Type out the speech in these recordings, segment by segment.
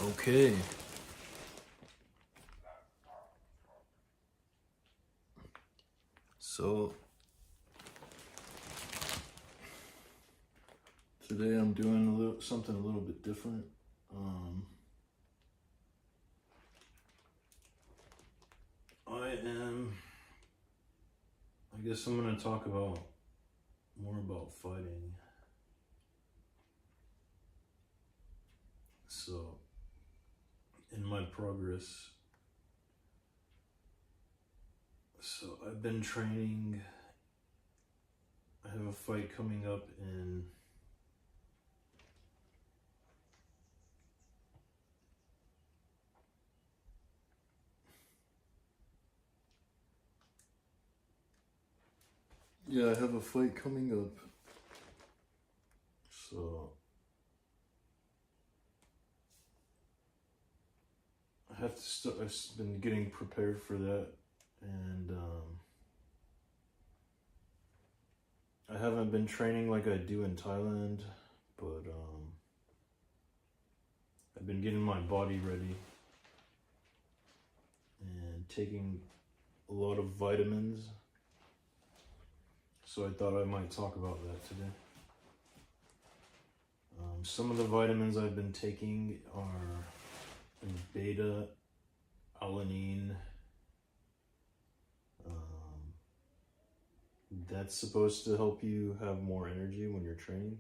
Okay. So today I'm doing something a little bit different. I guess I'm going to talk more about fighting. So in my progress, so I've been training. I have a fight coming up in I have a fight coming up. So I have to start. I've been getting prepared for that, and I haven't been training like I do in Thailand, but I've been getting my body ready and taking a lot of vitamins. So I thought I might talk about that today. Some of the vitamins I've been taking are beta alanine. That's supposed to help you have more energy when you're training,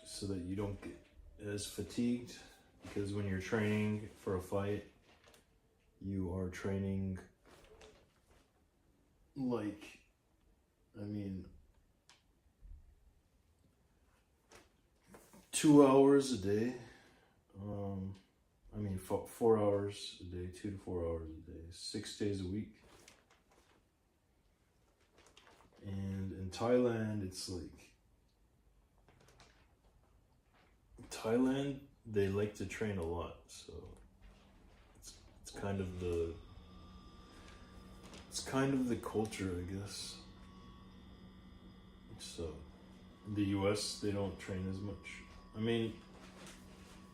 so that you don't get as fatigued, because when you're training for a fight, you are training 2 hours a day. 4 hours a day, 2 to 4 hours a day, 6 days a week. And in Thailand, they like to train a lot, so it's kind of the culture, I guess. So in the US, they don't train as much.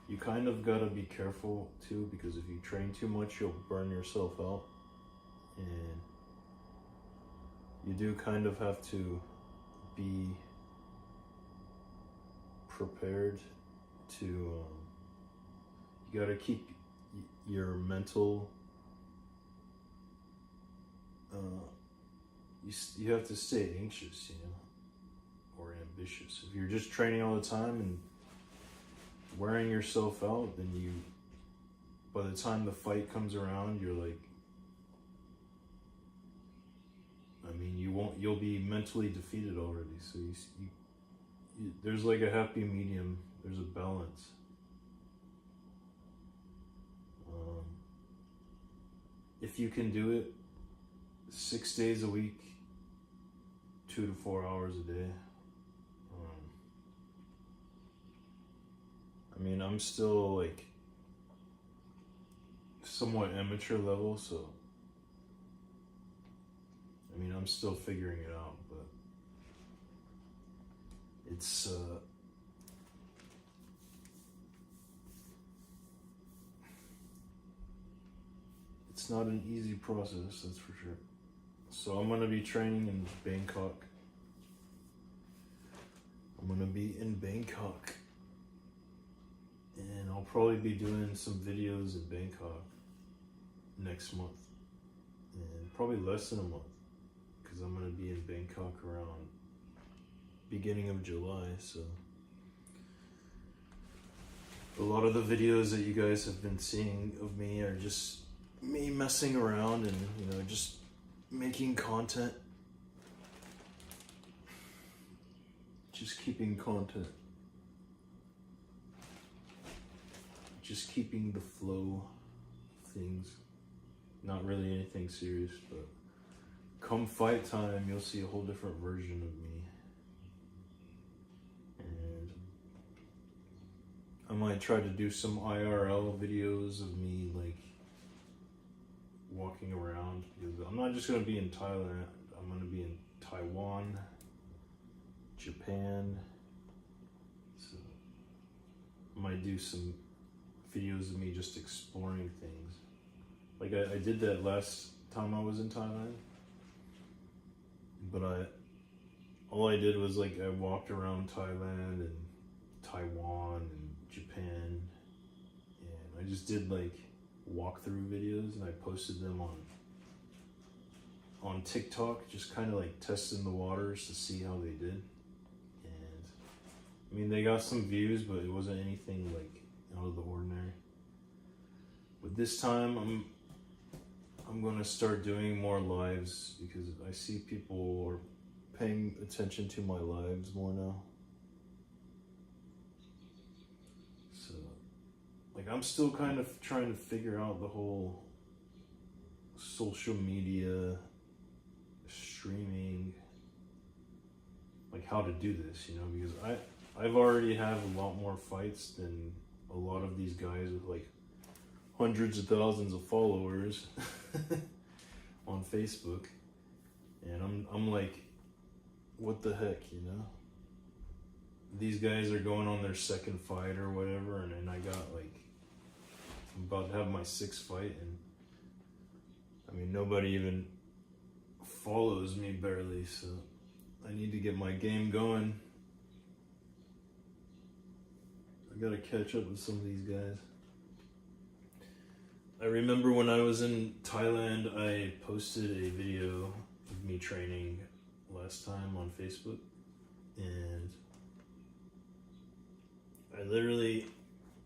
You kind of gotta be careful too, because if you train too much, you'll burn yourself out, and you do kind of have to be prepared to, you gotta keep your mental, you have to stay anxious, or ambitious. If you're just training all the time and wearing yourself out, then by the time the fight comes around, you're like, you'll be mentally defeated already. So there's like a happy medium. There's a balance. If you can do it 6 days a week, 2 to 4 hours a day. I'm still like somewhat amateur level, so I'm still figuring it out, but it's not an easy process, that's for sure. So I'm gonna be training in Bangkok. And I'll probably be doing some videos in Bangkok next month, and probably less than a month, because I'm going to be in Bangkok around beginning of July. So a lot of the videos that you guys have been seeing of me are just me messing around and just making content, just keeping content, just keeping the flow of things. Not really anything serious, but come fight time, you'll see a whole different version of me. And I might try to do some IRL videos of me like walking around, because I'm not just going to be in Thailand, I'm going to be in Taiwan, Japan. So might do some videos of me just exploring things. Like I did that last time I was in Thailand, but all I did was like I walked around Thailand and Taiwan and Japan, and I just did like walkthrough videos, and I posted them on TikTok, just kind of like testing the waters to see how they did. And I mean, they got some views, but it wasn't anything like out of the ordinary. But this time I'm going to start doing more lives because I see people are paying attention to my lives more now. So, like, I'm still kind of trying to figure out the whole social media, streaming, like how to do this, you know, because I've already have a lot more fights than a lot of these guys with like hundreds of thousands of followers on Facebook, and I'm like, what the heck, you know? These guys are going on their second fight or whatever, and then I got like, I'm about to have my sixth fight, and I mean, nobody even follows me barely, so I need to get my game going. I gotta catch up with some of these guys. I remember when I was in Thailand, I posted a video of me training last time on Facebook, and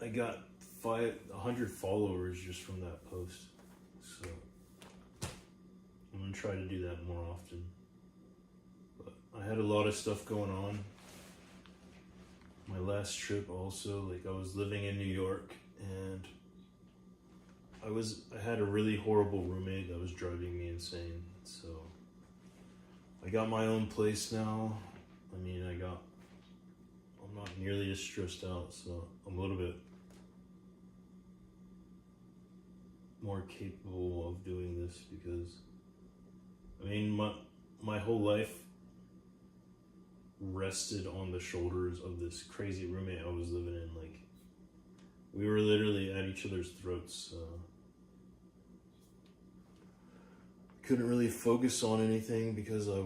I got 100 followers just from that post. So I'm gonna try to do that more often. But I had a lot of stuff going on. My last trip also, like I was living in New York, and I had a really horrible roommate that was driving me insane. So I got my own place now. I mean, I'm not nearly as stressed out, so I'm a little bit more capable of doing this because, I mean, my whole life rested on the shoulders of this crazy roommate I was living in. Like, we were literally at each other's throats. Couldn't really focus on anything because I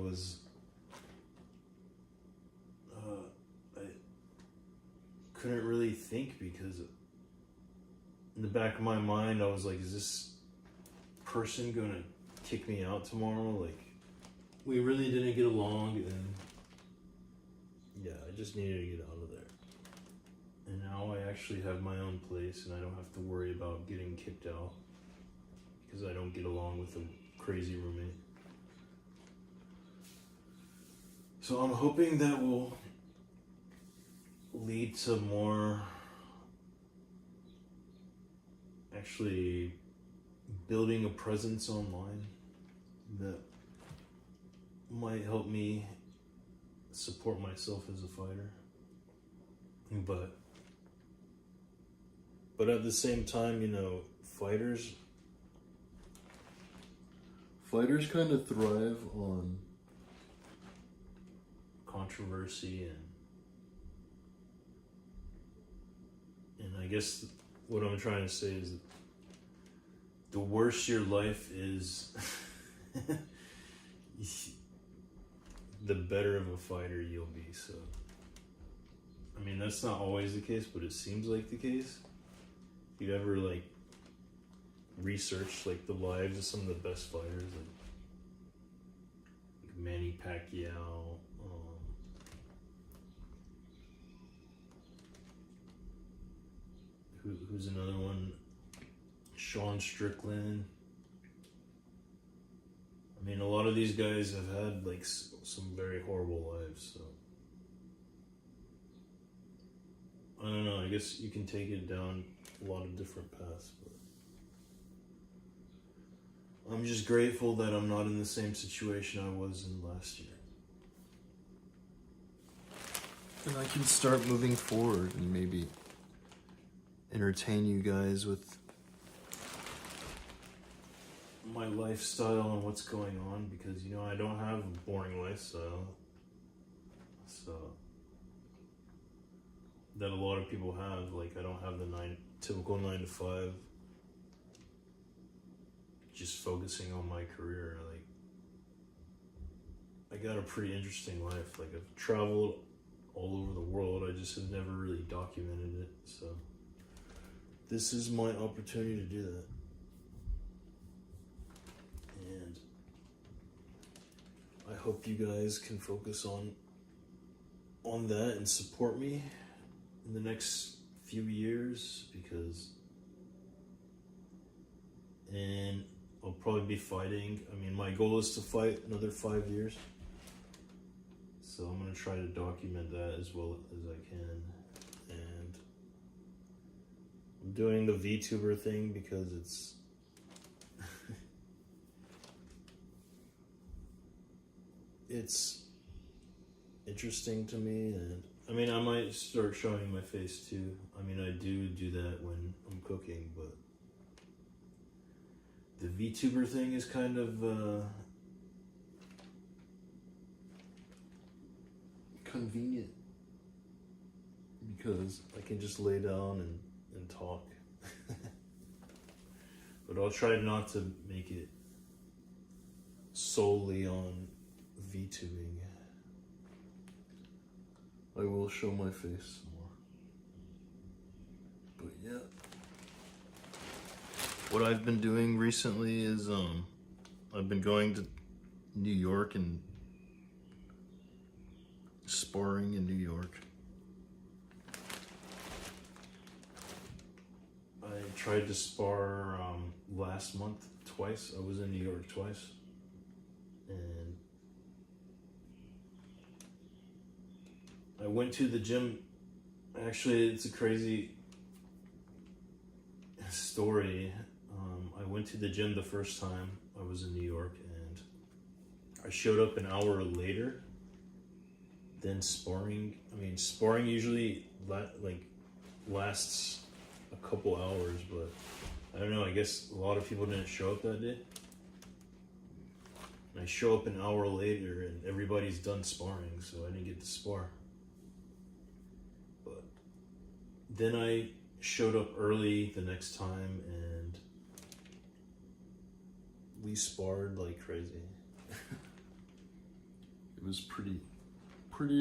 couldn't really think, because in the back of my mind I was like, is this person gonna kick me out tomorrow? Like, we really didn't get along, and yeah, I just needed to get out of there. And now I actually have my own place, and I don't have to worry about getting kicked out because I don't get along with a crazy roommate. So I'm hoping that will lead to more actually building a presence online that might help me support myself as a fighter. But at the same time, you know, fighters kind of thrive on controversy, and I guess what I'm trying to say is that the worse your life is, the better of a fighter you'll be. So, I mean, that's not always the case, but it seems like the case. If you ever like research like the lives of some of the best fighters, like Manny Pacquiao, who's another one? Sean Strickland. I mean, a lot of these guys have had like some very horrible lives, so I don't know, I guess you can take it down a lot of different paths, but I'm just grateful that I'm not in the same situation I was in last year. And I can start moving forward and maybe entertain you guys with my lifestyle and what's going on, because, you know, I don't have a boring lifestyle. So that a lot of people have. Like, I don't have the typical 9 to 5, just focusing on my career. Like, I got a pretty interesting life. Like, I've traveled all over the world. I just have never really documented it. So this is my opportunity to do that. And I hope you guys can focus on that and support me in the next few years, and I'll probably be fighting. I mean, my goal is to fight another 5 years. So I'm going to try to document that as well as I can. And I'm doing the VTuber thing because it's it's interesting to me. And I mean, I might start showing my face too. I mean, I do that when I'm cooking, but the VTuber thing is kind of convenient because I can just lay down and talk. But I'll try not to make it solely on VTubing. I will show my face more. But yeah. What I've been doing recently is I've been going to New York and sparring in New York. I tried to spar last month twice. I was in New York twice. And I went to the gym. Actually, it's a crazy story. I went to the gym the first time I was in New York, and I showed up an hour later than sparring. I mean, sparring usually lasts a couple hours, but I don't know, I guess a lot of people didn't show up that day. And I show up an hour later and everybody's done sparring, so I didn't get to spar. But then I showed up early the next time and we sparred like crazy. It was pretty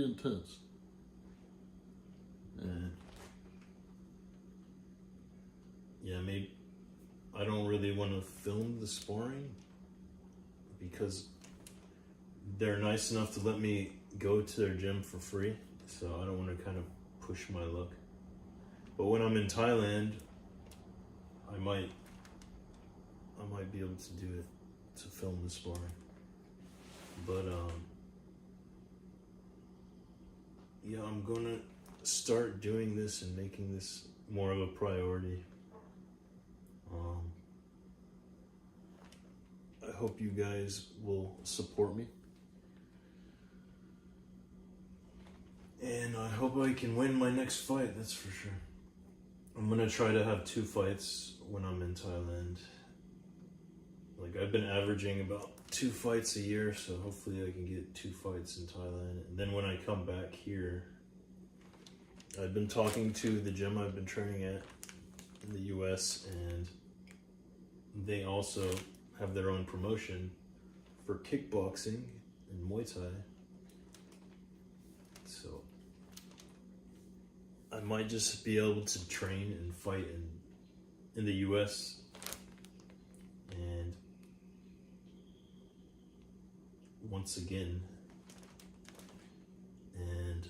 intense. And yeah, maybe I don't really want to film the sparring because they're nice enough to let me go to their gym for free, so I don't want to kind of push my luck. But when I'm in Thailand, I might be able to do it, to film the sparring. But yeah, I'm gonna start doing this and making this more of a priority. I hope you guys will support me. And I hope I can win my next fight, that's for sure. I'm gonna try to have 2 fights when I'm in Thailand. Like, I've been averaging about 2 fights a year, so hopefully I can get 2 fights in Thailand. And then when I come back here, I've been talking to the gym I've been training at in the US, and they also have their own promotion for kickboxing and Muay Thai. So I might just be able to train and fight in the US, and once again, and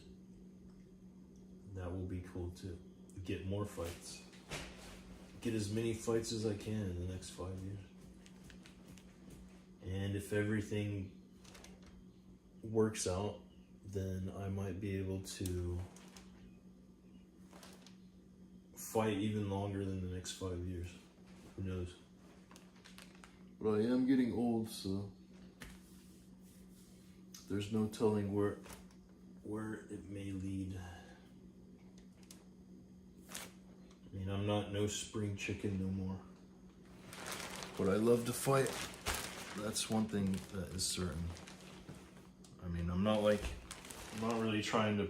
that will be cool too. Get more fights. Get as many fights as I can in the next 5 years. And if everything works out, then I might be able to fight even longer than the next 5 years. Who knows? But I am getting old, so there's no telling where it may lead. I mean, I'm not no spring chicken no more. But I love to fight. That's one thing that is certain. I mean, I'm not really trying to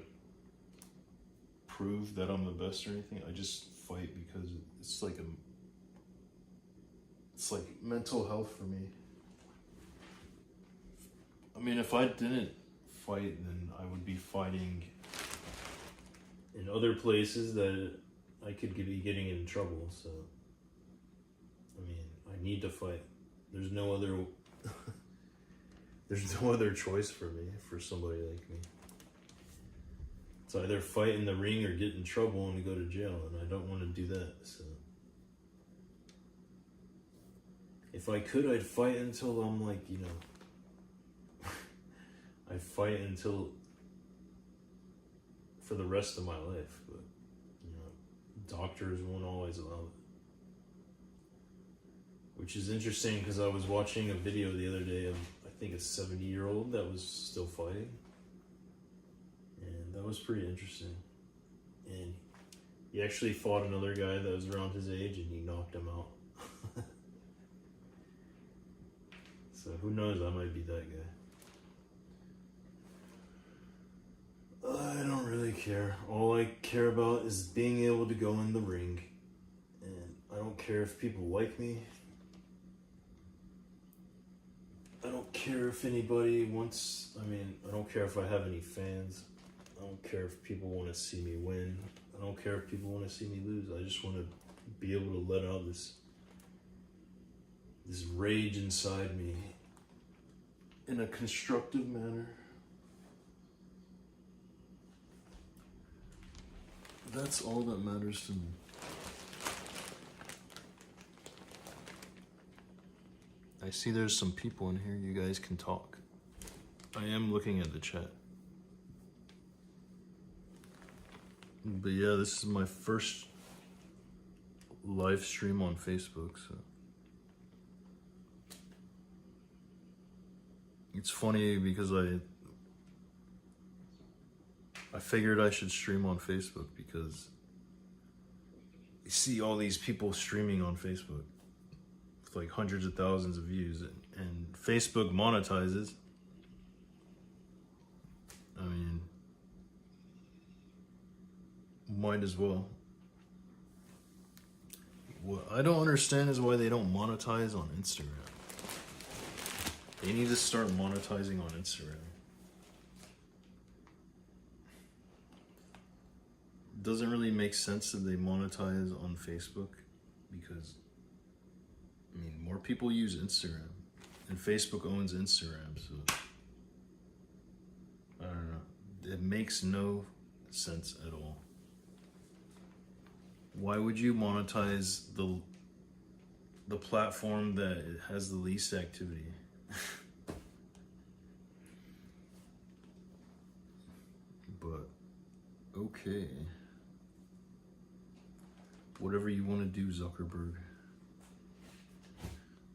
prove that I'm the best or anything. I just fight because it's like mental health for me. I mean, if I didn't fight, then I would be fighting in other places that I could be getting in trouble. So, I mean, I need to fight. There's no other there's no other choice for me, for somebody like me. It's either fight in the ring or get in trouble and go to jail, and I don't want to do that. So if I could, I'd fight until I'm like, you know, I'd fight until for the rest of my life, but you know, doctors won't always allow it. Which is interesting because I was watching a video the other day of, I think, a 70-year-old that was still fighting. And that was pretty interesting. And he actually fought another guy that was around his age and he knocked him out. So who knows, I might be that guy. I don't really care. All I care about is being able to go in the ring. And I don't care if people like me. I don't care if anybody wants, I don't care if I have any fans. I don't care if people want to see me win. I don't care if people want to see me lose. I just want to be able to let out this rage inside me in a constructive manner. That's all that matters to me. I see there's some people in here. You guys can talk. I am looking at the chat. But yeah, this is my first live stream on Facebook, so. It's funny because I figured I should stream on Facebook because you see all these people streaming on Facebook with like hundreds of thousands of views, and Facebook monetizes. I mean, might as well. What I don't understand is why they don't monetize on Instagram. They need to start monetizing on Instagram. It doesn't really make sense that they monetize on Facebook because, I mean, more people use Instagram and Facebook owns Instagram, so I don't know. It makes no sense at all. Why would you monetize the platform that has the least activity? But okay, whatever you want to do, Zuckerberg.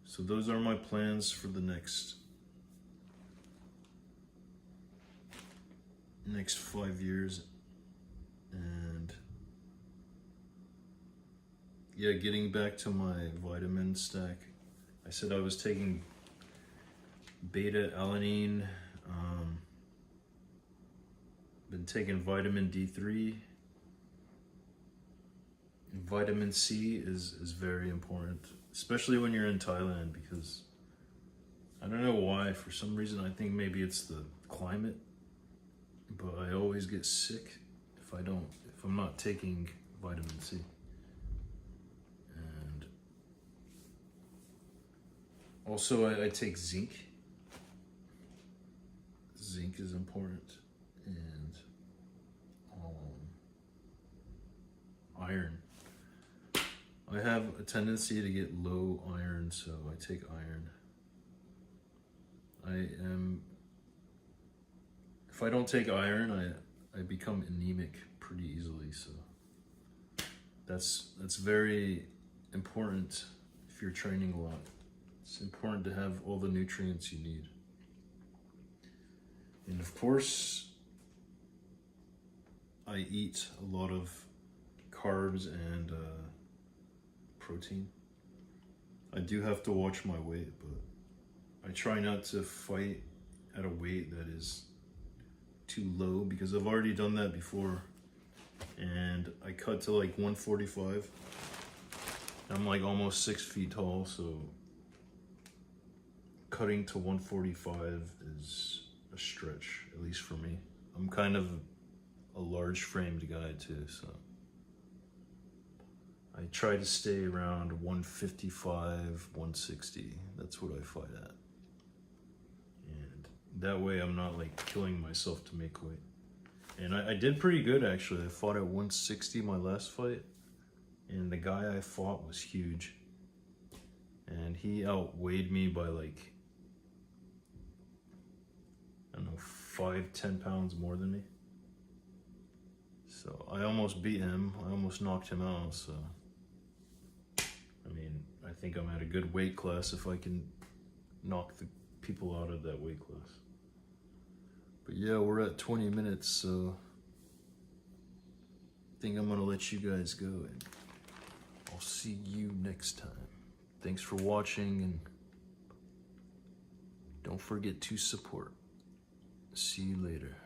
So those are my plans for the next 5 years. And yeah, getting back to my vitamin stack, I said I was taking beta-alanine, been taking vitamin D3. Vitamin C is very important, especially when you're in Thailand, because I don't know why, for some reason I think maybe it's the climate, but I always get sick if I'm not taking vitamin C. And also I take zinc. Zinc is important, and iron. I have a tendency to get low iron, so I take iron. If I don't take iron, I become anemic pretty easily, so that's very important if you're training a lot. It's important to have all the nutrients you need. And of course, I eat a lot of carbs and protein. I do have to watch my weight, but I try not to fight at a weight that is too low, because I've already done that before and I cut to like 145. I'm like almost 6 feet tall, so cutting to 145 is a stretch, at least for me. I'm kind of a large framed guy too, so I try to stay around 155, 160. That's what I fight at. And that way I'm not like killing myself to make weight. And I did pretty good actually. I fought at 160 my last fight. And the guy I fought was huge. And he outweighed me by like, I don't know, 5-10 pounds more than me. So I almost beat him. I almost knocked him out, so. I mean, I think I'm at a good weight class if I can knock the people out of that weight class. But yeah, we're at 20 minutes, so I think I'm gonna let you guys go, and I'll see you next time. Thanks for watching, and don't forget to support. See you later.